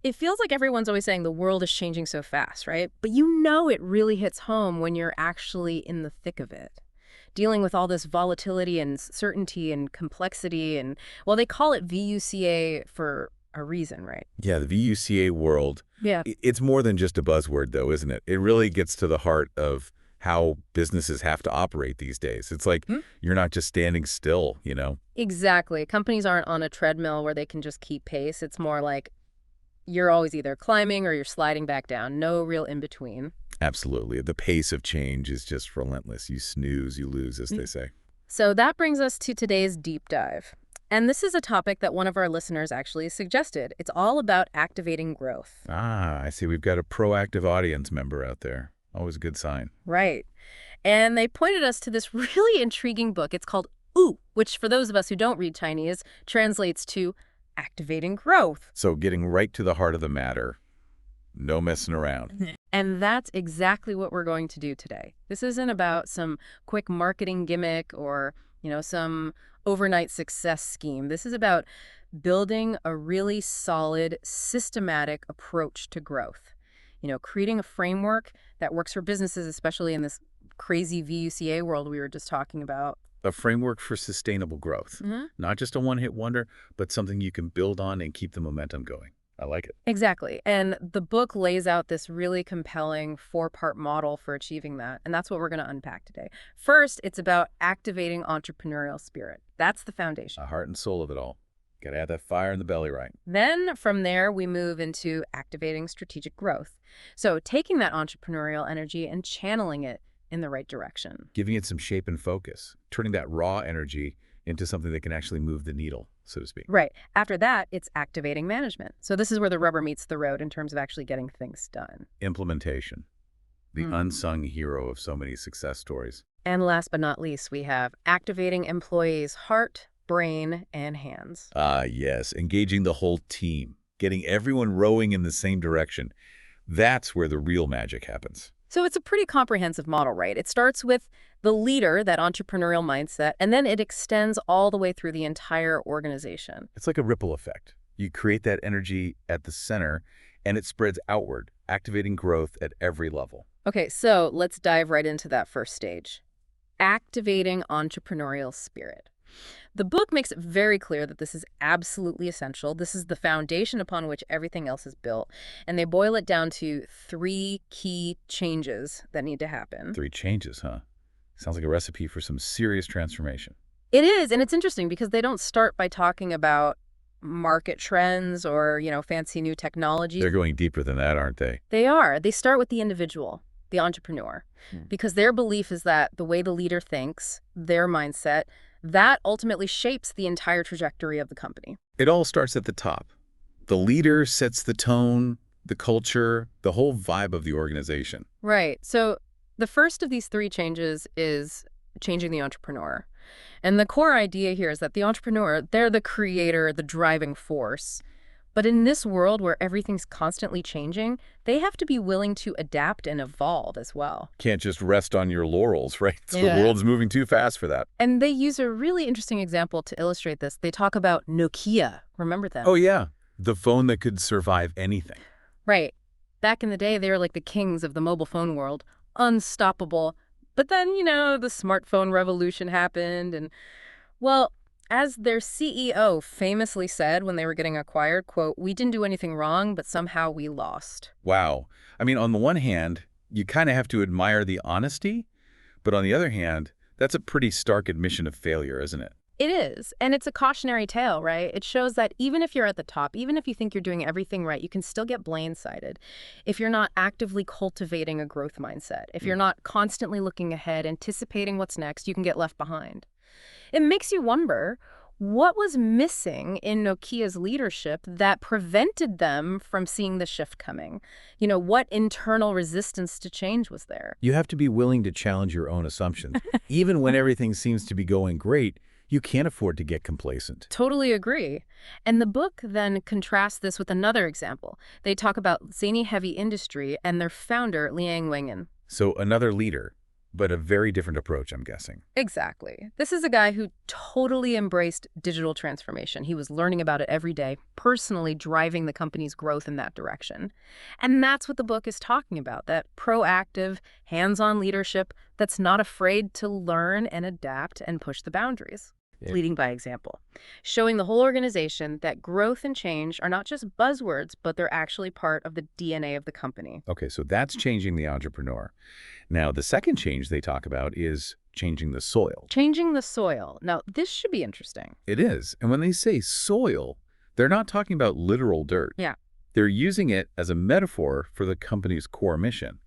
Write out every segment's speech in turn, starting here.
It feels like everyone's always saying the world is changing so fast, right? But you know it really hits home when you're actually in the thick of it, dealing with all this volatility and certainty and complexity. And, well, they call it VUCA for a reason, right? Yeah, the VUCA world. Yeah. It's more than just a buzzword, though, isn't it? It really gets to the heart of how businesses have to operate these days. It's like you're not just standing still, you know? Exactly. Companies aren't on a treadmill where they can just keep pace. It's more like you're always either climbing or you're sliding back down. No real in-between. Absolutely. The pace of change is just relentless. You snooze, you lose, as they say. So that brings us to today's deep dive. And this is a topic that one of our listeners actually suggested. It's all about activating growth. Ah, I see. We've got a proactive audience member out there. Always a good sign. Right. And they pointed us to this really intriguing book. It's called Wu, which for those of us who don't read Chinese, translates to activating growth. So getting right to the heart of the matter. No messing around. And that's exactly what we're going to do today. This isn't about some quick marketing gimmick or, some overnight success scheme. This is about building a really solid, systematic approach to growth. Creating a framework that works for businesses, especially in this crazy VUCA world we were just talking about. A framework for sustainable growth. Not just a one-hit wonder, but something you can build on and keep the momentum going. I like it. Exactly. And the book lays out this really compelling 4-part model for achieving that. And that's what we're going to unpack today. First, it's about activating entrepreneurial spirit. That's the foundation. The heart and soul of it all. Got to have that fire in the belly right. Then from there, we move into activating strategic growth. So taking that entrepreneurial energy and channeling it in the right direction. Giving it some shape and focus. Turning that raw energy into something that can actually move the needle, so to speak. Right. After that, it's activating management. So this is where the rubber meets the road in terms of actually getting things done. Implementation. The unsung hero of so many success stories. And last but not least, we have activating employees' heart, brain, and hands. Ah, yes. Engaging the whole team. Getting everyone rowing in the same direction. That's where the real magic happens. So it's a pretty comprehensive model, right? It starts with the leader, that entrepreneurial mindset, and then it extends all the way through the entire organization. It's like a ripple effect. You create that energy at the center, and it spreads outward, activating growth at every level. Okay, so let's dive right into that first stage. Activating entrepreneurial spirit. The book makes it very clear that this is absolutely essential. This is the foundation upon which everything else is built. And they boil it down to 3 key changes that need to happen. 3 changes, huh? Sounds like a recipe for some serious transformation. It is, and it's interesting because they don't start by talking about market trends or, fancy new technology. They're going deeper than that, aren't they? They are. They start with the individual, the entrepreneur, because their belief is that the way the leader thinks, their mindset, that ultimately shapes the entire trajectory of the company. It all starts at the top. The leader sets the tone, the culture, the whole vibe of the organization. Right. So the first of these 3 changes is changing the entrepreneur. And the core idea here is that the entrepreneur, they're the creator, the driving force. But in this world where everything's constantly changing, they have to be willing to adapt and evolve as well. Can't just rest on your laurels, right? So the world's moving too fast for that. And they use a really interesting example to illustrate this. They talk about Nokia. Remember them? Oh, yeah. The phone that could survive anything. Right. Back in the day, they were like the kings of the mobile phone world. Unstoppable. But then, the smartphone revolution happened. And, well, as their CEO famously said when they were getting acquired, quote, "We didn't do anything wrong, but somehow we lost." Wow. I mean, on the one hand, you kind of have to admire the honesty. But on the other hand, that's a pretty stark admission of failure, isn't it? It is. And it's a cautionary tale, right? It shows that even if you're at the top, even if you think you're doing everything right, you can still get blindsided if you're not actively cultivating a growth mindset. If you're not constantly looking ahead, anticipating what's next, you can get left behind. It makes you wonder, what was missing in Nokia's leadership that prevented them from seeing the shift coming? What internal resistance to change was there? You have to be willing to challenge your own assumptions. Even when everything seems to be going great, you can't afford to get complacent. Totally agree. And the book then contrasts this with another example. They talk about Zany Heavy Industry and their founder, Liang Wengen. So another leader, But a very different approach, I'm guessing. Exactly. This is a guy who totally embraced digital transformation. He was learning about it every day, personally driving the company's growth in that direction. And that's what the book is talking about, that proactive, hands-on leadership that's not afraid to learn and adapt and push the boundaries. Yeah. Leading by example, showing the whole organization that growth and change are not just buzzwords, but they're actually part of the DNA of the company. Okay, so that's changing the entrepreneur. Now, the second change they talk about is changing the soil. Changing the soil. Now, this should be interesting. It is. And when they say soil, they're not talking about literal dirt. Yeah. They're using it as a metaphor for the company's core mission.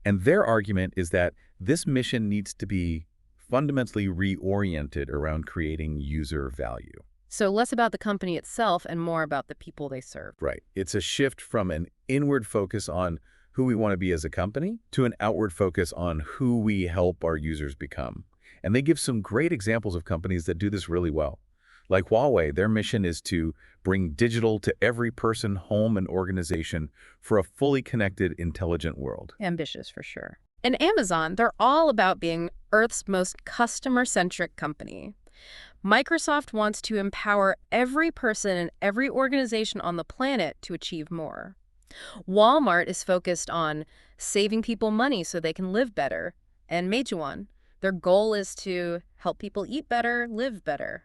And their argument is that this mission needs to be fundamentally reoriented around creating user value. So less about the company itself and more about the people they serve. Right. It's a shift from an inward focus on who we want to be as a company to an outward focus on who we help our users become. And they give some great examples of companies that do this really well. Like Huawei, their mission is to bring digital to every person, home, and organization for a fully connected, intelligent world. Ambitious for sure. And Amazon, they're all about being Earth's most customer-centric company. Microsoft wants to empower every person and every organization on the planet to achieve more. Walmart is focused on saving people money so they can live better. And Meituan, their goal is to help people eat better, live better.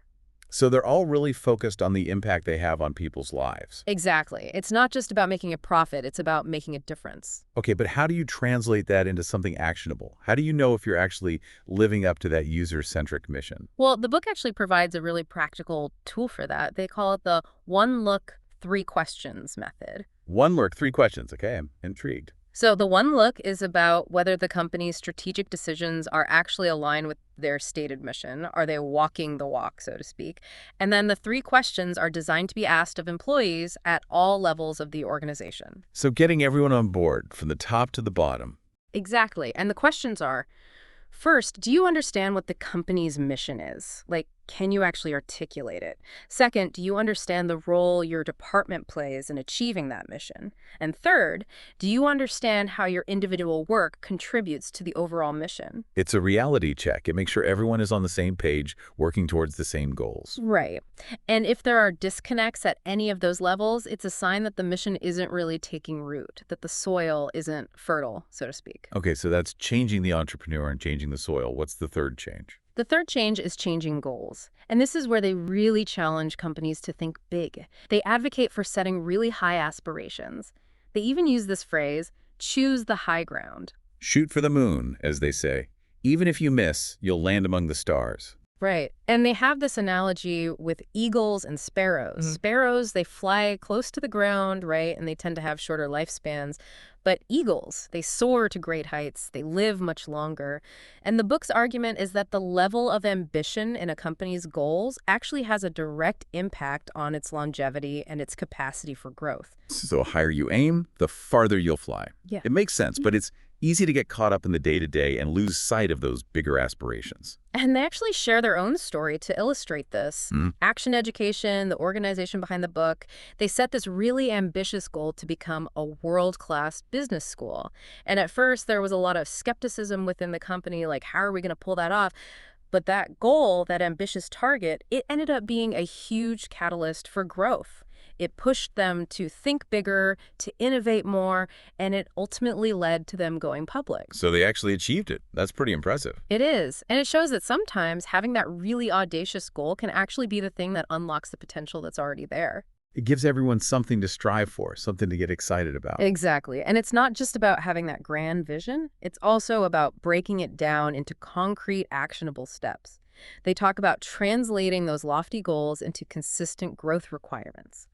So they're all really focused on the impact they have on people's lives. Exactly. It's not just about making a profit, it's about making a difference. Okay, but how do you translate that into something actionable? How do you know if you're actually living up to that user-centric mission? Well, the book actually provides a really practical tool for that. They call it the one look, three questions method. One look, three questions. Okay, I'm intrigued. So the one look is about whether the company's strategic decisions are actually aligned with their stated mission. Are they walking the walk, so to speak? And then the three questions are designed to be asked of employees at all levels of the organization. So getting everyone on board from the top to the bottom. Exactly. And the questions are, first, do you understand what the company's mission is? Like, can you actually articulate it? Second, do you understand the role your department plays in achieving that mission? And third, do you understand how your individual work contributes to the overall mission? It's a reality check. It makes sure everyone is on the same page, working towards the same goals. Right. And if there are disconnects at any of those levels, it's a sign that the mission isn't really taking root, that the soil isn't fertile, so to speak. Okay, so that's changing the entrepreneur and changing the soil. What's the third change? The third change is changing goals. And this is where they really challenge companies to think big. They advocate for setting really high aspirations. They even use this phrase, choose the high ground. Shoot for the moon, as they say. Even if you miss, you'll land among the stars. Right. And they have this analogy with eagles and sparrows. Sparrows, they fly close to the ground, right? And they tend to have shorter lifespans. But eagles, they soar to great heights. They live much longer. And the book's argument is that the level of ambition in a company's goals actually has a direct impact on its longevity and its capacity for growth. So the higher you aim, the farther you'll fly. Yeah. It makes sense, but it's easy to get caught up in the day-to-day and lose sight of those bigger aspirations. And they actually share their own story to illustrate this. Action Education, the organization behind the book, they set this really ambitious goal to become a world-class business school. And at first, there was a lot of skepticism within the company, like, how are we going to pull that off? But that goal, that ambitious target, it ended up being a huge catalyst for growth. It pushed them to think bigger, to innovate more, and it ultimately led to them going public. So they actually achieved it. That's pretty impressive. It is. And it shows that sometimes having that really audacious goal can actually be the thing that unlocks the potential that's already there. It gives everyone something to strive for, something to get excited about. Exactly. And it's not just about having that grand vision. It's also about breaking it down into concrete, actionable steps. They talk about translating those lofty goals into consistent growth requirements.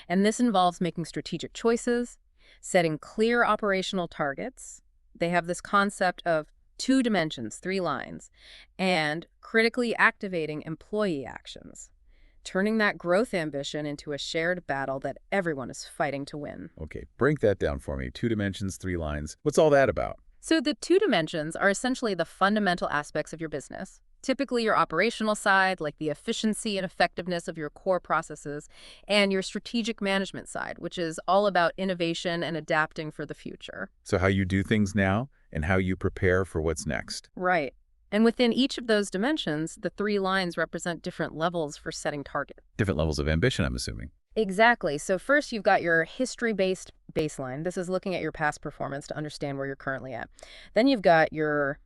And this involves making strategic choices, setting clear operational targets. They have this concept of 2 dimensions, 3 lines, and critically activating employee actions, turning that growth ambition into a shared battle that everyone is fighting to win. Okay, break that down for me. 2 dimensions, 3 lines. What's all that about? So the 2 dimensions are essentially the fundamental aspects of your business. Typically your operational side, like the efficiency and effectiveness of your core processes, and your strategic management side, which is all about innovation and adapting for the future. So how you do things now and how you prepare for what's next. Right. And within each of those dimensions, the 3 lines represent different levels for setting targets. Different levels of ambition, I'm assuming. Exactly. So first you've got your history-based baseline. This is looking at your past performance to understand where you're currently at. Then you've got your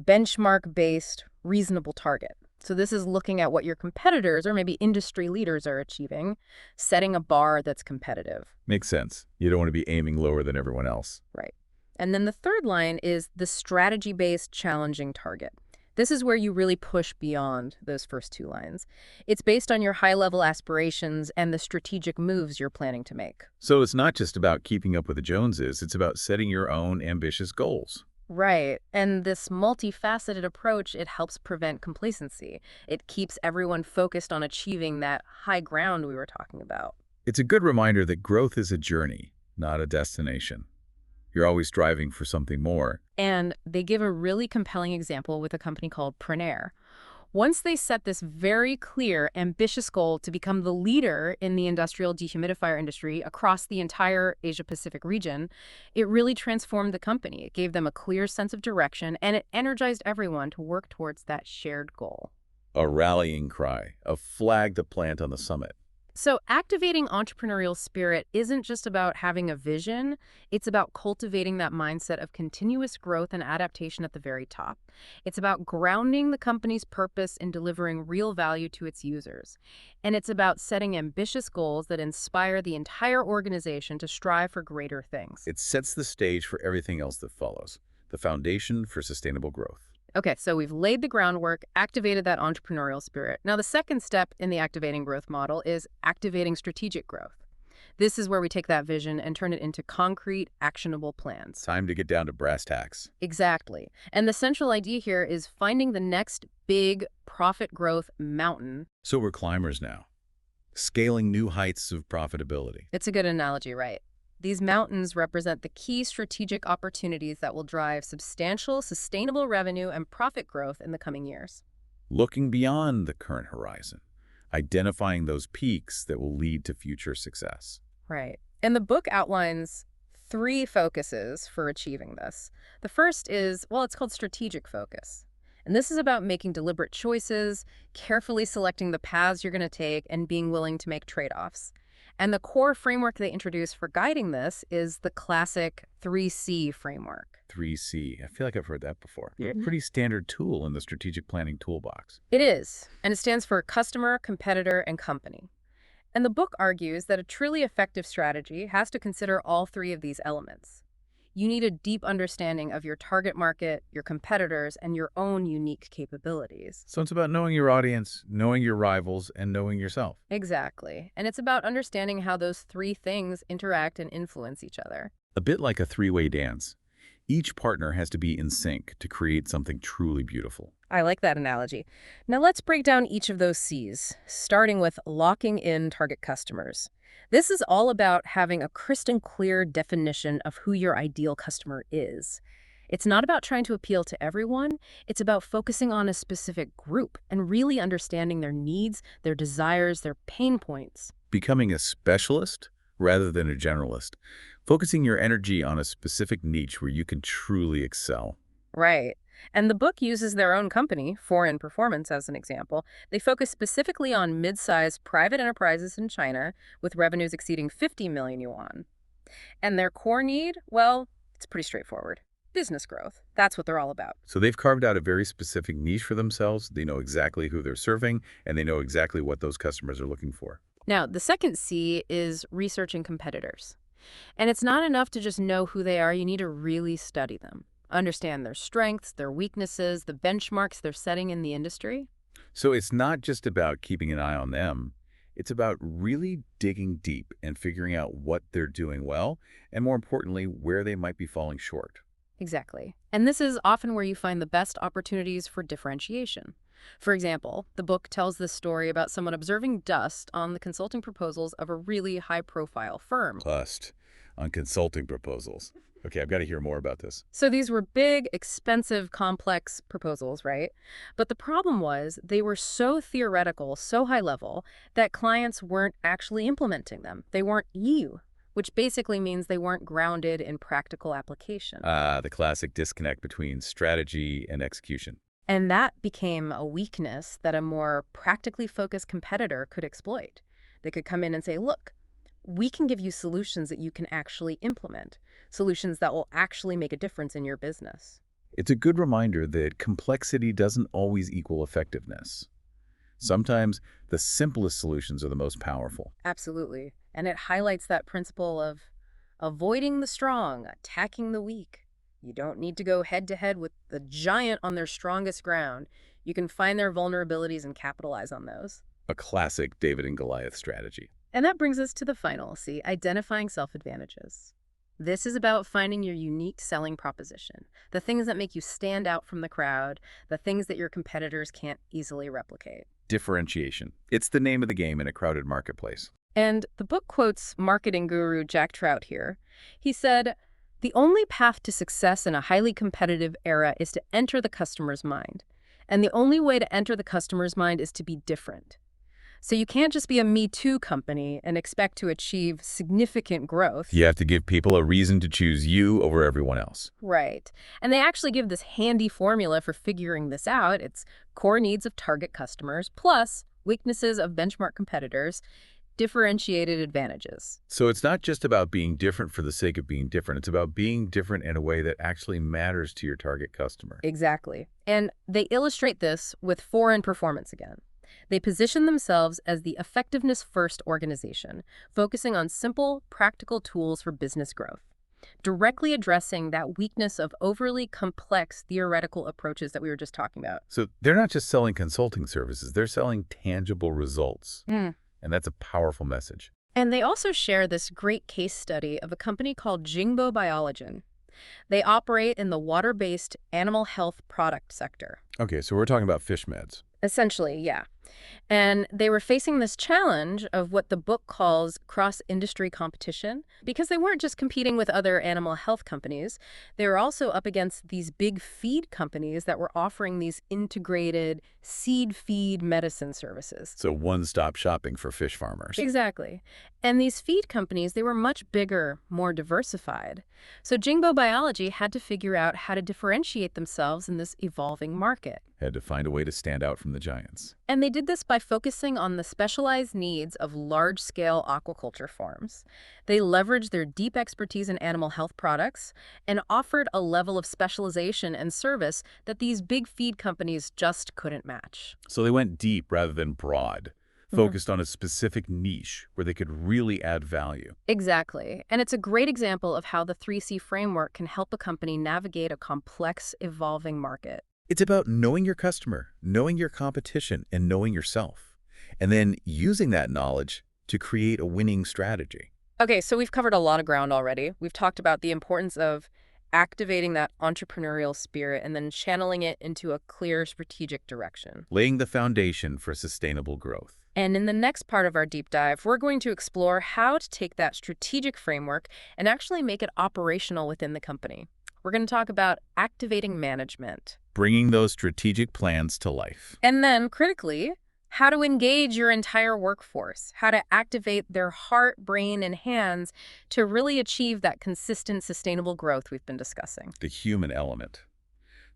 benchmark-based reasonable target. So this is looking at what your competitors or maybe industry leaders are achieving, setting a bar that's competitive. Makes sense. You don't want to be aiming lower than everyone else. Right. And then the third line is the strategy-based challenging target. This is where you really push beyond those first 2 lines. It's based on your high-level aspirations and the strategic moves you're planning to make. So it's not just about keeping up with the Joneses, it's about setting your own ambitious goals. Right. And this multifaceted approach, it helps prevent complacency. It keeps everyone focused on achieving that high ground we were talking about. It's a good reminder that growth is a journey, not a destination. You're always striving for something more. And they give a really compelling example with a company called Prenair. Once they set this very clear, ambitious goal to become the leader in the industrial dehumidifier industry across the entire Asia-Pacific region, it really transformed the company. It gave them a clear sense of direction, and it energized everyone to work towards that shared goal. A rallying cry, a flag to plant on the summit. So activating entrepreneurial spirit isn't just about having a vision, it's about cultivating that mindset of continuous growth and adaptation at the very top. It's about grounding the company's purpose in delivering real value to its users. And it's about setting ambitious goals that inspire the entire organization to strive for greater things. It sets the stage for everything else that follows, the foundation for sustainable growth. Okay, so we've laid the groundwork, activated that entrepreneurial spirit. Now, the second step in the activating growth model is activating strategic growth. This is where we take that vision and turn it into concrete, actionable plans. Time to get down to brass tacks. Exactly. And the central idea here is finding the next big profit growth mountain. So we're climbers now, scaling new heights of profitability. It's a good analogy, right? These mountains represent the key strategic opportunities that will drive substantial, sustainable revenue and profit growth in the coming years. Looking beyond the current horizon, identifying those peaks that will lead to future success. Right. And the book outlines 3 focuses for achieving this. The first is, well, it's called strategic focus. And this is about making deliberate choices, carefully selecting the paths you're going to take, and being willing to make trade-offs. And the core framework they introduce for guiding this is the classic 3C framework. 3C. I feel like I've heard that before. Yeah. Pretty standard tool in the strategic planning toolbox. It is, and it stands for customer, competitor, and company. And the book argues that a truly effective strategy has to consider all 3 of these elements. You need a deep understanding of your target market, your competitors, and your own unique capabilities. So it's about knowing your audience, knowing your rivals, and knowing yourself. Exactly. And it's about understanding how those 3 things interact and influence each other. A bit like a 3-way dance. Each partner has to be in sync to create something truly beautiful. I like that analogy. Now let's break down each of those C's, starting with locking in target customers. This is all about having a crystal clear definition of who your ideal customer is. It's not about trying to appeal to everyone. It's about focusing on a specific group and really understanding their needs, their desires, their pain points. Becoming a specialist rather than a generalist. Focusing your energy on a specific niche where you can truly excel. Right. And the book uses their own company, Foreign Performance, as an example. They focus specifically on mid-sized private enterprises in China with revenues exceeding 50 million yuan. And their core need, well, it's pretty straightforward. Business growth. That's what they're all about. So they've carved out a very specific niche for themselves. They know exactly who they're serving, and they know exactly what those customers are looking for. Now, the second C is researching competitors. And it's not enough to just know who they are. You need to really study them. Understand their strengths, their weaknesses, the benchmarks they're setting in the industry. So it's not just about keeping an eye on them. It's about really digging deep and figuring out what they're doing well, and more importantly, where they might be falling short. Exactly. And this is often where you find the best opportunities for differentiation. For example, the book tells this story about someone observing dust on the consulting proposals of a really high-profile firm. Dust on consulting proposals. Okay, I've got to hear more about this. So these were big, expensive, complex proposals, right? But the problem was they were so theoretical, so high level, that clients weren't actually implementing them. They weren't which basically means they weren't grounded in practical application. The classic disconnect between strategy and execution. And that became a weakness that a more practically focused competitor could exploit. They could come in and say, look, we can give you solutions that you can actually implement, solutions that will actually make a difference in your business. It's a good reminder that complexity doesn't always equal effectiveness. Sometimes the simplest solutions are the most powerful. Absolutely. And it highlights that principle of avoiding the strong, attacking the weak. You don't need to go head-to-head with the giant on their strongest ground. You can find their vulnerabilities and capitalize on those. A classic David and Goliath strategy. And that brings us to the final C, identifying self-advantages. This is about finding your unique selling proposition, the things that make you stand out from the crowd, the things that your competitors can't easily replicate. Differentiation. It's the name of the game in a crowded marketplace. And the book quotes marketing guru Jack Trout here. He said, "The only path to success in a highly competitive era is to enter the customer's mind. And the only way to enter the customer's mind is to be different. So you can't just be a Me Too company and expect to achieve significant growth." You have to give people a reason to choose you over everyone else. Right. And they actually give this handy formula for figuring this out. It's core needs of target customers plus weaknesses of benchmark competitors, differentiated advantages. So it's not just about being different for the sake of being different. It's about being different in a way that actually matters to your target customer. Exactly. And they illustrate this with foreign performance again. They position themselves as the effectiveness-first organization, focusing on simple, practical tools for business growth, directly addressing that weakness of overly complex theoretical approaches that we were just talking about. So they're not just selling consulting services. They're selling tangible results. And that's a powerful message. And they also share this great case study of a company called Jingbo Biologen. They operate in the water-based animal health product sector. Okay, so we're talking about fish meds. Essentially, yeah. And they were facing this challenge of what the book calls cross-industry competition, because they weren't just competing with other animal health companies. They were also up against these big feed companies that were offering these integrated seed feed medicine services. So one-stop shopping for fish farmers. Exactly. And these feed companies, they were much bigger, more diversified. So Jingbo Biology had to figure out how to differentiate themselves in this evolving market. Had to find a way to stand out from the giants. And they did this by focusing on the specialized needs of large-scale aquaculture farms. They leveraged their deep expertise in animal health products and offered a level of specialization and service that these big feed companies just couldn't match. So they went deep rather than broad, focused on a specific niche where they could really add value. Exactly. And it's a great example of how the 3C framework can help a company navigate a complex, evolving market. It's about knowing your customer, knowing your competition, and knowing yourself, and then using that knowledge to create a winning strategy. Okay, so we've covered a lot of ground already. We've talked about the importance of activating that entrepreneurial spirit and then channeling it into a clear strategic direction. Laying the foundation for sustainable growth. And in the next part of our deep dive, we're going to explore how to take that strategic framework and actually make it operational within the company. We're going to talk about activating management. Bringing those strategic plans to life. And then, critically, how to engage your entire workforce, how to activate their heart, brain, and hands to really achieve that consistent, sustainable growth we've been discussing. The human element.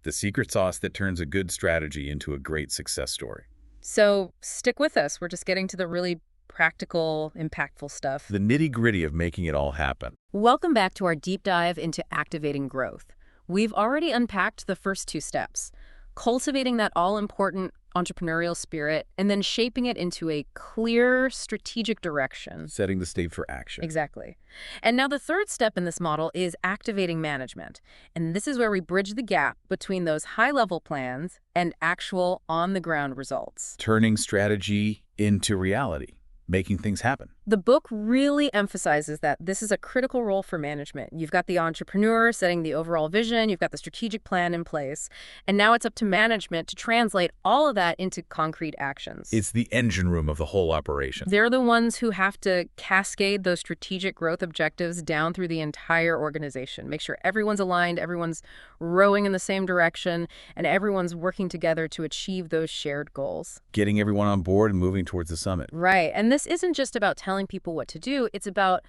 The secret sauce that turns a good strategy into a great success story. So stick with us. We're just getting to the really practical, impactful stuff. The nitty-gritty of making it all happen. Welcome back to our deep dive into activating growth. We've already unpacked the first two steps, cultivating that all-important entrepreneurial spirit and then shaping it into a clear strategic direction. Setting the stage for action. Exactly. And now the third step in this model is activating management. And this is where we bridge the gap between those high-level plans and actual on-the-ground results. Turning strategy into reality. Making things happen. The book really emphasizes that this is a critical role for management. You've got the entrepreneur setting the overall vision, you've got the strategic plan in place, and now it's up to management to translate all of that into concrete actions. It's the engine room of the whole operation. They're the ones who have to cascade those strategic growth objectives down through the entire organization. Make sure everyone's aligned, everyone's rowing in the same direction, and everyone's working together to achieve those shared goals. Getting everyone on board and moving towards the summit. Right, and this isn't just about telling telling people what to do. It's about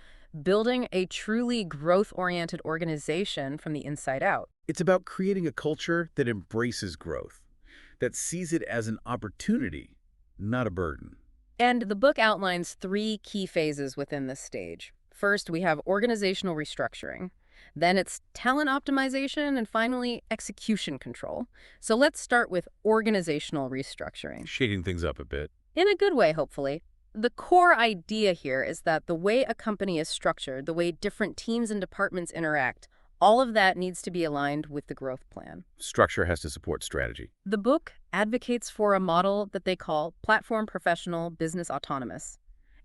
building a truly growth-oriented organization from the inside out. It's about creating a culture that embraces growth, that sees it as an opportunity, not a burden. And the book outlines 3 key phases within this stage. First, we have organizational restructuring. Then it's talent optimization, and finally, execution control. So let's start with organizational restructuring. Shaking things up a bit. In a good way, hopefully. The core idea here is that the way a company is structured, the way different teams and departments interact, all of that needs to be aligned with the growth plan. Structure has to support strategy. The book advocates for a model that they call platform professional business autonomous.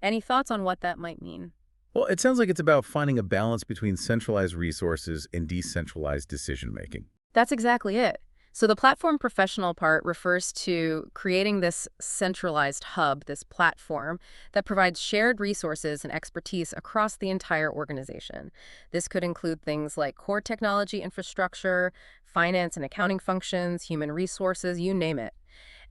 Any thoughts on what that might mean? Well, it sounds like it's about finding a balance between centralized resources and decentralized decision-making. That's exactly it. So the platform professional part refers to creating this centralized hub, this platform, that provides shared resources and expertise across the entire organization. This could include things like core technology infrastructure, finance and accounting functions, human resources, you name it.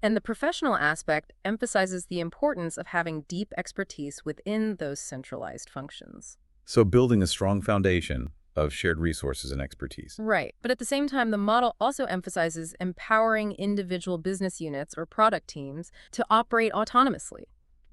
And the professional aspect emphasizes the importance of having deep expertise within those centralized functions. So building a strong foundation of shared resources and expertise. Right. But at the same time, the model also emphasizes empowering individual business units or product teams to operate autonomously,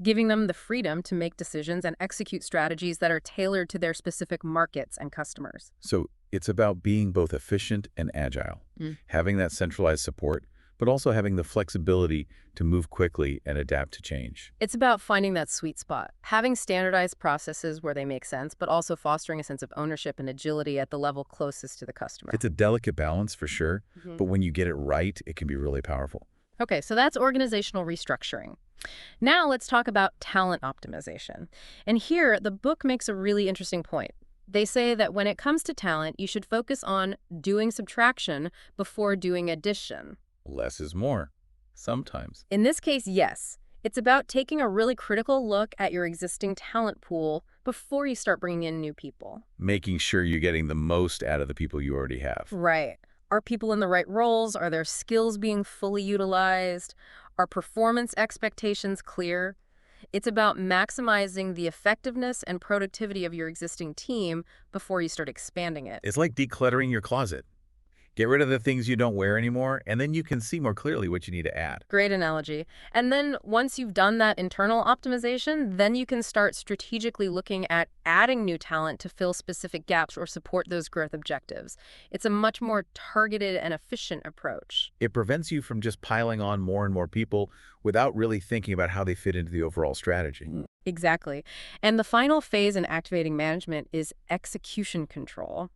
giving them the freedom to make decisions and execute strategies that are tailored to their specific markets and customers. So it's about being both efficient and agile, having that centralized support, but also having the flexibility to move quickly and adapt to change. It's about finding that sweet spot, having standardized processes where they make sense, but also fostering a sense of ownership and agility at the level closest to the customer. It's a delicate balance for sure, but when you get it right, it can be really powerful. Okay, so that's organizational restructuring. Now let's talk about talent optimization. And here, the book makes a really interesting point. They say that when it comes to talent, you should focus on doing subtraction before doing addition. Less is more, sometimes. In this case, yes. It's about taking a really critical look at your existing talent pool before you start bringing in new people. Making sure you're getting the most out of the people you already have. Right. Are people in the right roles? Are their skills being fully utilized? Are performance expectations clear? It's about maximizing the effectiveness and productivity of your existing team before you start expanding it. It's like decluttering your closet. Get rid of the things you don't wear anymore, and then you can see more clearly what you need to add. Great analogy. And then once you've done that internal optimization, then you can start strategically looking at adding new talent to fill specific gaps or support those growth objectives. It's a much more targeted and efficient approach. It prevents you from just piling on more and more people without really thinking about how they fit into the overall strategy. Exactly. And the final phase in activating management is execution control.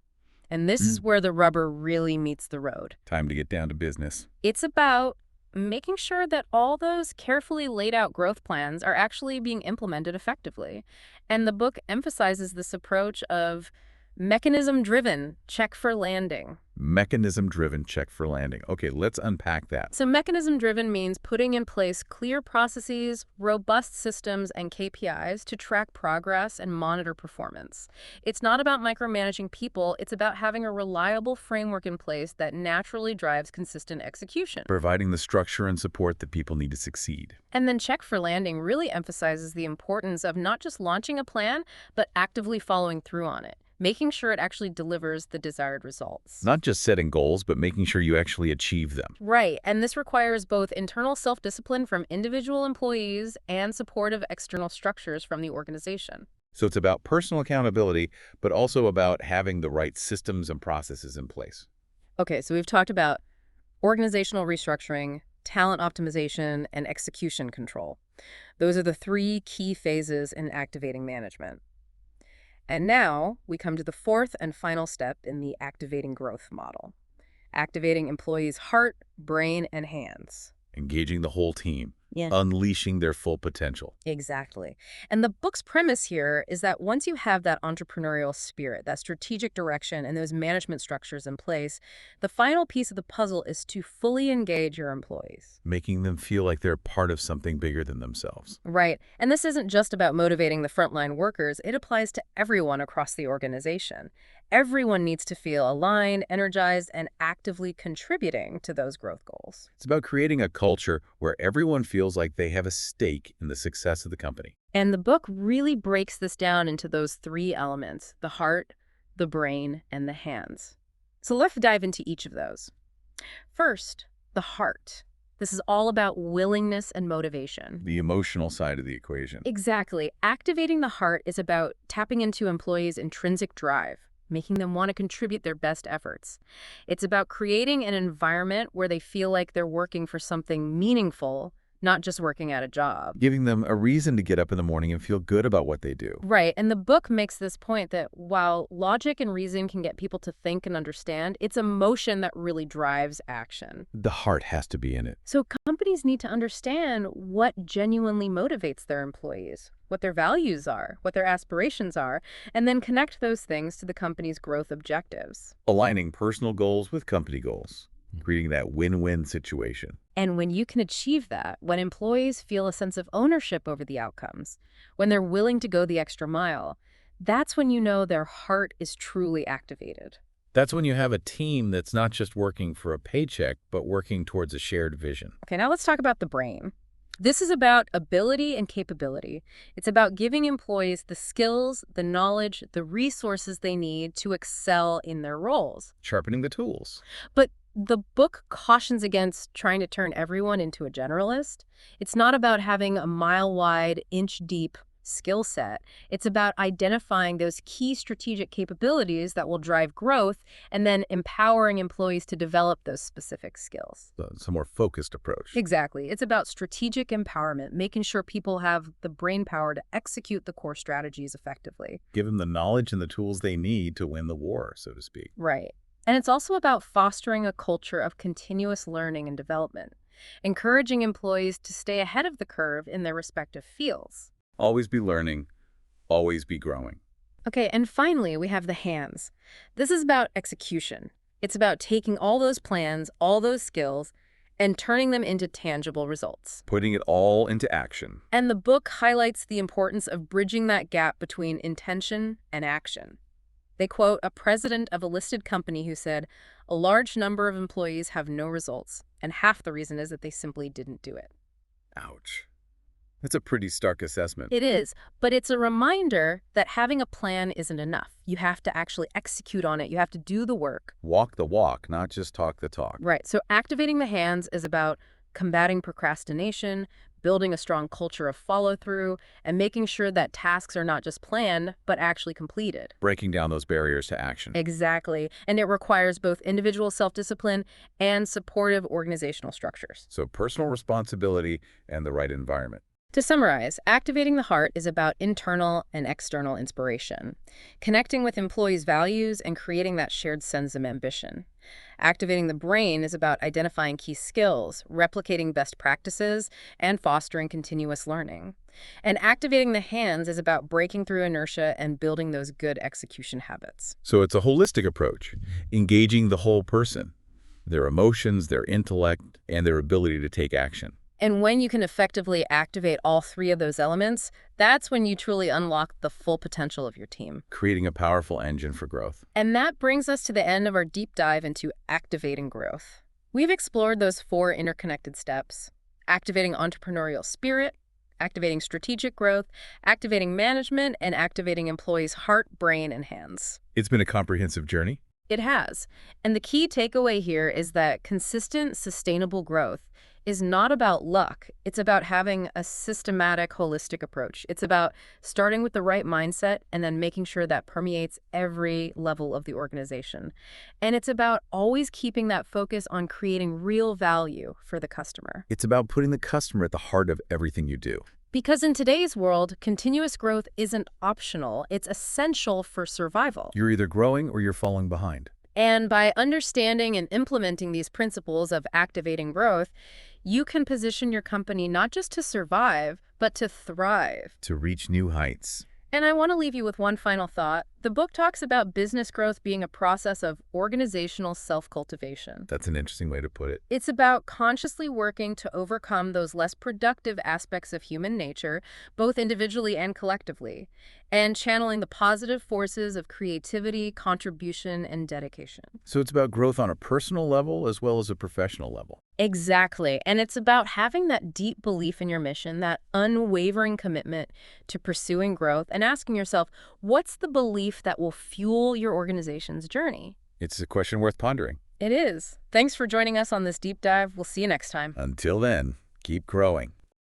And this is where the rubber really meets the road. Time to get down to business. It's about making sure that all those carefully laid out growth plans are actually being implemented effectively. And the book emphasizes this approach of mechanism-driven check for landing. Mechanism-driven check for landing. Okay, let's unpack that. So mechanism-driven means putting in place clear processes, robust systems, and KPIs to track progress and monitor performance. It's not about micromanaging people, it's about having a reliable framework in place that naturally drives consistent execution. Providing the structure and support that people need to succeed. And then check for landing really emphasizes the importance of not just launching a plan, but actively following through on it, making sure it actually delivers the desired results. Not just setting goals, but making sure you actually achieve them. Right, and this requires both internal self-discipline from individual employees and supportive external structures from the organization. So it's about personal accountability, but also about having the right systems and processes in place. Okay, so we've talked about organizational restructuring, talent optimization, and execution control. Those are the 3 key phases in activating management. And now we come to the 4th and final step in the activating growth model, activating employees' heart, brain, and hands. Engaging the whole team. Yeah. Unleashing their full potential. Exactly. And the book's premise here is that once you have that entrepreneurial spirit, that strategic direction, and those management structures in place, the final piece of the puzzle is to fully engage your employees. Making them feel like they're part of something bigger than themselves. Right. And this isn't just about motivating the frontline workers. It applies to everyone across the organization. Everyone needs to feel aligned, energized, and actively contributing to those growth goals. It's about creating a culture where everyone feels feels like they have a stake in the success of the company. And the book really breaks this down into those three elements: the heart, the brain, and the hands. So let's dive into each of those. First, the heart. This is all about willingness and motivation. The emotional side of the equation. Exactly. Activating the heart is about tapping into employees' intrinsic drive, making them want to contribute their best efforts. It's about creating an environment where they feel like they're working for something meaningful, not just working at a job. Giving them a reason to get up in the morning and feel good about what they do. Right, and the book makes this point that while logic and reason can get people to think and understand, it's emotion that really drives action. The heart has to be in it. So companies need to understand what genuinely motivates their employees, what their values are, what their aspirations are, and then connect those things to the company's growth objectives. Aligning personal goals with company goals. Creating that win-win situation. And when you can achieve that, when employees feel a sense of ownership over the outcomes, when they're willing to go the extra mile, that's when you know their heart is truly activated. That's when you have a team that's not just working for a paycheck, but working towards a shared vision. Okay, now let's talk about the brain. This is about ability and capability. It's about giving employees the skills, the knowledge, the resources they need to excel in their roles. Sharpening the tools. But the book cautions against trying to turn everyone into a generalist. It's not about having a mile-wide, inch-deep skill set. It's about identifying those key strategic capabilities that will drive growth and then empowering employees to develop those specific skills. So it's a more focused approach. Exactly. It's about strategic empowerment, making sure people have the brain power to execute the core strategies effectively. Give them the knowledge and the tools they need to win the war, so to speak. Right. And it's also about fostering a culture of continuous learning and development, encouraging employees to stay ahead of the curve in their respective fields. Always be learning, always be growing. Okay, and finally, we have the hands. This is about execution. It's about taking all those plans, all those skills, and turning them into tangible results. Putting it all into action. And the book highlights the importance of bridging that gap between intention and action. They quote a president of a listed company who said, "A large number of employees have no results, and half the reason is that they simply didn't do it." Ouch. That's a pretty stark assessment. It is, but it's a reminder that having a plan isn't enough. You have to actually execute on it. You have to do the work. Walk the walk, not just talk the talk. Right, so activating the hands is about combating procrastination, building a strong culture of follow-through, and making sure that tasks are not just planned, but actually completed. Breaking down those barriers to action. Exactly. And it requires both individual self-discipline and supportive organizational structures. So personal responsibility and the right environment. To summarize, activating the heart is about internal and external inspiration, connecting with employees' values and creating that shared sense of ambition. Activating the brain is about identifying key skills, replicating best practices, and fostering continuous learning. And activating the hands is about breaking through inertia and building those good execution habits. So it's a holistic approach, engaging the whole person, their emotions, their intellect, and their ability to take action. And when you can effectively activate all three of those elements, that's when you truly unlock the full potential of your team. Creating a powerful engine for growth. And that brings us to the end of our deep dive into activating growth. We've explored those 4 interconnected steps: activating entrepreneurial spirit, activating strategic growth, activating management, and activating employees' heart, brain, and hands. It's been a comprehensive journey. It has. And the key takeaway here is that consistent, sustainable growth is not about luck. It's about having a systematic, holistic approach. It's about starting with the right mindset and then making sure that permeates every level of the organization. And it's about always keeping that focus on creating real value for the customer. It's about putting the customer at the heart of everything you do. Because in today's world, continuous growth isn't optional. It's essential for survival. You're either growing or you're falling behind. And by understanding and implementing these principles of activating growth, you can position your company not just to survive, but to thrive. To reach new heights. And I want to leave you with one final thought. The book talks about business growth being a process of organizational self-cultivation. That's an interesting way to put it. It's about consciously working to overcome those less productive aspects of human nature, both individually and collectively, and channeling the positive forces of creativity, contribution, and dedication. So it's about growth on a personal level as well as a professional level. Exactly. And it's about having that deep belief in your mission, that unwavering commitment to pursuing growth, and asking yourself, what's the belief that will fuel your organization's journey? It's a question worth pondering. It is. Thanks for joining us on this deep dive. We'll see you next time. Until then, keep growing.